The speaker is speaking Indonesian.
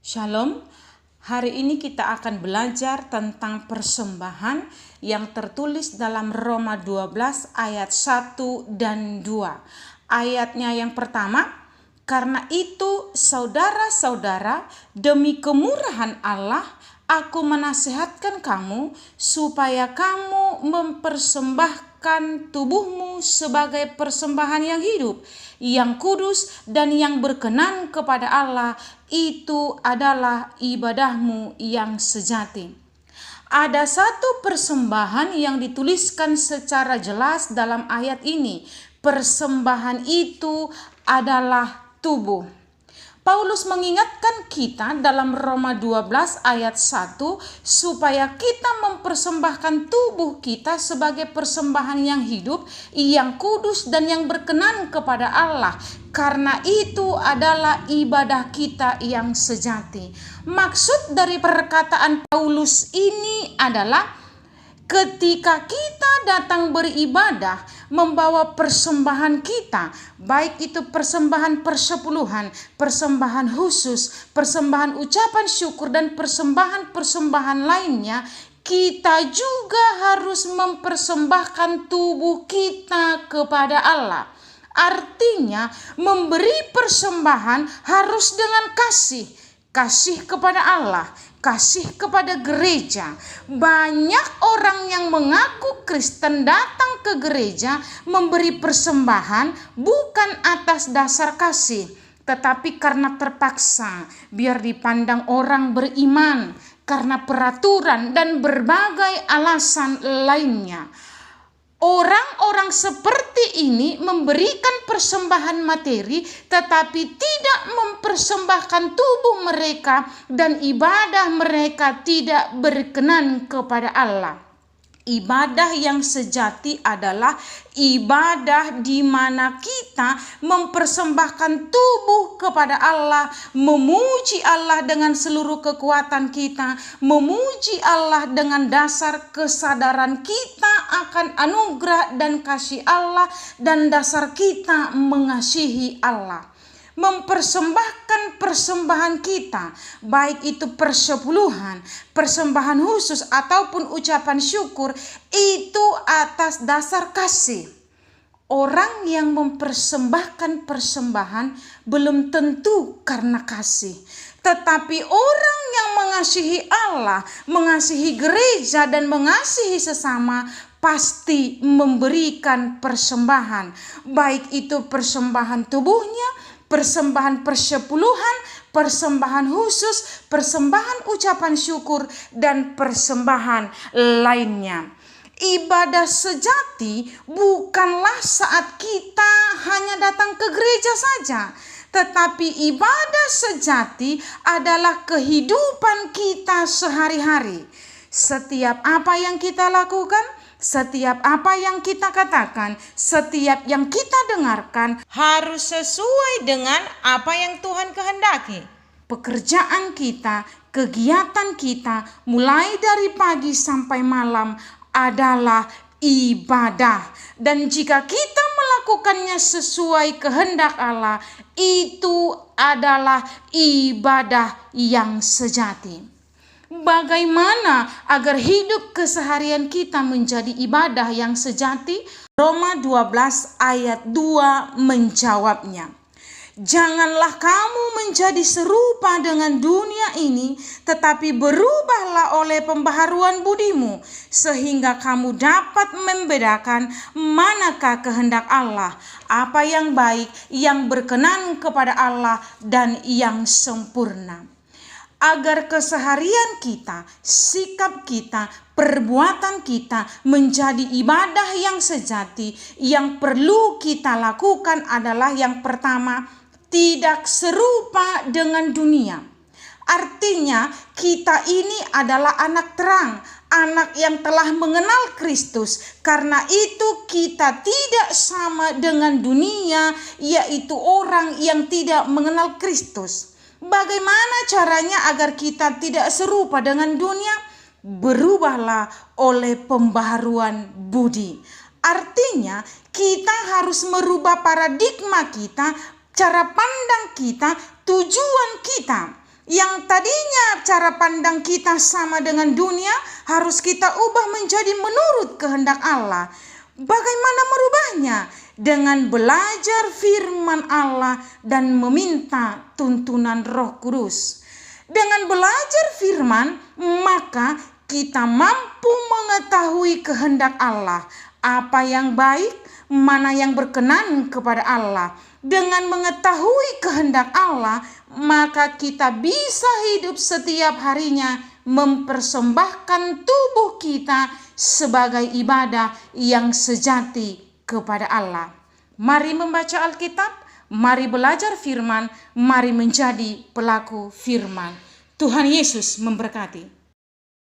Shalom, hari ini kita akan belajar tentang persembahan yang tertulis dalam Roma 12 ayat 1 dan 2. Ayatnya yang pertama, karena itu saudara-saudara, demi kemurahan Allah, aku menasihatkan kamu supaya kamu mempersembahkan tubuhmu sebagai persembahan yang hidup, yang kudus dan yang berkenan kepada Allah. Itu adalah ibadahmu yang sejati. Ada satu persembahan yang dituliskan secara jelas dalam ayat ini. Persembahan itu adalah tubuh. Paulus mengingatkan kita dalam Roma 12 ayat 1 supaya kita mempersembahkan tubuh kita sebagai persembahan yang hidup, yang kudus dan yang berkenan kepada Allah. Karena itu adalah ibadah kita yang sejati. Maksud dari perkataan Paulus ini adalah ketika kita datang beribadah, membawa persembahan kita, baik itu persembahan persepuluhan, persembahan khusus, persembahan ucapan syukur, dan persembahan-persembahan lainnya, kita juga harus mempersembahkan tubuh kita kepada Allah. Artinya, memberi persembahan harus dengan kasih kepada Allah, kasih kepada gereja. Banyak orang yang mengaku Kristen datang ke gereja memberi persembahan bukan atas dasar kasih, tetapi karena terpaksa, biar dipandang orang beriman, karena peraturan dan berbagai alasan lainnya. Orang-orang seperti ini memberikan persembahan materi tetapi tidak mempersembahkan tubuh mereka, dan ibadah mereka tidak berkenan kepada Allah. Ibadah yang sejati adalah ibadah di mana kita mempersembahkan tubuh kepada Allah, memuji Allah dengan seluruh kekuatan kita, memuji Allah dengan dasar kesadaran kita akan anugerah dan kasih Allah, dan dasar kita mengasihi Allah. Mempersembahkan persembahan kita, baik itu persepuluhan, persembahan khusus ataupun ucapan syukur, itu atas dasar kasih. Orang yang mempersembahkan persembahan belum tentu karena kasih, tetapi orang yang mengasihi Allah, mengasihi gereja dan mengasihi sesama pasti memberikan persembahan, baik itu persembahan tubuhnya, persembahan persepuluhan, persembahan khusus, persembahan ucapan syukur, dan persembahan lainnya. Ibadah sejati bukanlah saat kita hanya datang ke gereja saja, tetapi ibadah sejati adalah kehidupan kita sehari-hari. Setiap apa yang kita lakukan, setiap apa yang kita katakan, setiap yang kita dengarkan harus sesuai dengan apa yang Tuhan kehendaki. Pekerjaan kita, kegiatan kita, mulai dari pagi sampai malam adalah ibadah. Dan jika kita melakukannya sesuai kehendak Allah, itu adalah ibadah yang sejati. Bagaimana agar hidup keseharian kita menjadi ibadah yang sejati? Roma 12 ayat 2 menjawabnya. Janganlah kamu menjadi serupa dengan dunia ini, tetapi berubahlah oleh pembaharuan budimu, sehingga kamu dapat membedakan manakah kehendak Allah, apa yang baik, yang berkenan kepada Allah, dan yang sempurna. Agar keseharian kita, sikap kita, perbuatan kita menjadi ibadah yang sejati, yang perlu kita lakukan adalah yang pertama, tidak serupa dengan dunia. Artinya kita ini adalah anak terang, anak yang telah mengenal Kristus. Karena itu kita tidak sama dengan dunia, yaitu orang yang tidak mengenal Kristus. Bagaimana caranya agar kita tidak serupa dengan dunia? Berubahlah oleh pembaharuan budi. Artinya kita harus merubah paradigma kita, cara pandang kita, tujuan kita. Yang tadinya cara pandang kita sama dengan dunia, harus kita ubah menjadi menurut kehendak Allah. Bagaimana merubahnya? Dengan belajar firman Allah dan meminta tuntunan Roh Kudus. Dengan belajar firman, maka kita mampu mengetahui kehendak Allah, apa yang baik, mana yang berkenan kepada Allah. Dengan mengetahui kehendak Allah, maka kita bisa hidup setiap harinya mempersembahkan tubuh kita sebagai ibadah yang sejati kepada Allah. Mari membaca Alkitab, mari belajar firman, mari menjadi pelaku firman. Tuhan Yesus memberkati.